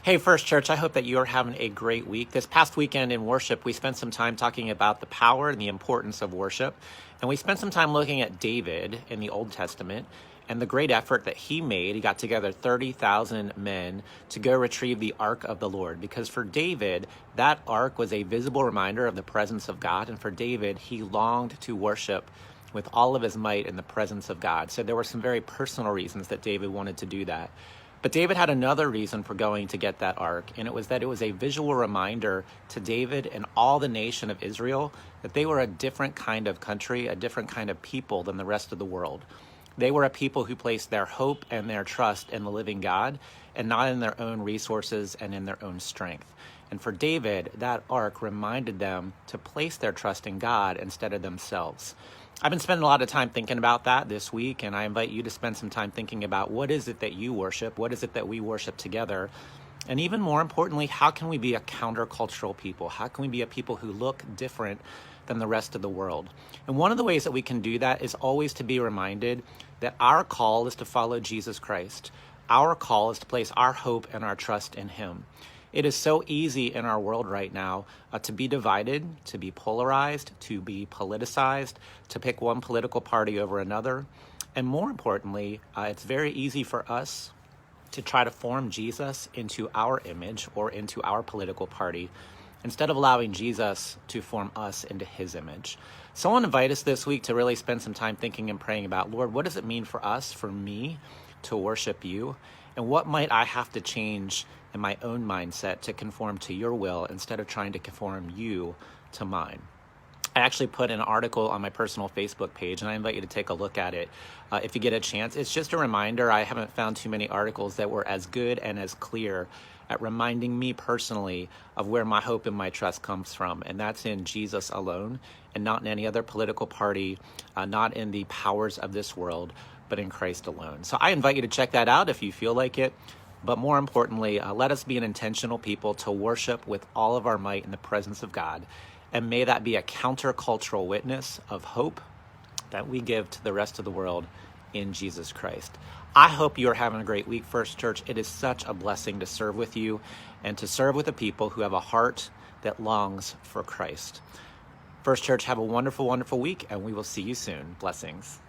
Hey, First Church, I hope that you are having a great week. This past weekend in worship, we spent some time talking about the power and the importance of worship. And we spent some time looking at David in the Old Testament and the great effort that he made. He got together 30,000 men to go retrieve the Ark of the Lord. Because for David, that Ark was a visible reminder of the presence of God. And for David, he longed to worship with all of his might in the presence of God. So there were some very personal reasons that David wanted to do that. But David had another reason for going to get that ark, and it was that it was a visual reminder to David and all the nation of Israel that they were a different kind of country, a different kind of people than the rest of the world. They were a people who placed their hope and their trust in the living God and not in their own resources and in their own strength. And for David, that ark reminded them to place their trust in God instead of themselves. I've been spending a lot of time thinking about that this week, and I invite you to spend some time thinking about what is it that you worship, what is it that we worship together, and even more importantly, how can we be a countercultural people? How can we be a people who look different than the rest of the world? And one of the ways that we can do that is always to be reminded that our call is to follow Jesus Christ. Our call is to place our hope and our trust in Him. It is so easy in our world right now to be divided, to be polarized, to be politicized, to pick one political party over another. And more importantly, it's very easy for us to try to form Jesus into our image or into our political party instead of allowing Jesus to form us into His image. So I want to invite us this week to really spend some time thinking and praying about, Lord, what does it mean for us, for me, to worship You? And what might I have to change in my own mindset to conform to Your will instead of trying to conform You to mine? I actually put an article on my personal Facebook page, and I invite you to take a look at it if you get a chance. It's just a reminder. I haven't found too many articles that were as good and as clear at reminding me personally of where my hope and my trust comes from, and that's in Jesus alone and not in any other political party, not in the powers of this world, but in Christ alone. So I invite you to check that out if you feel like it. But more importantly, let us be an intentional people to worship with all of our might in the presence of God. And may that be a countercultural witness of hope that we give to the rest of the world in Jesus Christ. I hope you are having a great week, First Church. It is such a blessing to serve with you and to serve with a people who have a heart that longs for Christ. First Church, have a wonderful, wonderful week, and we will see you soon. Blessings.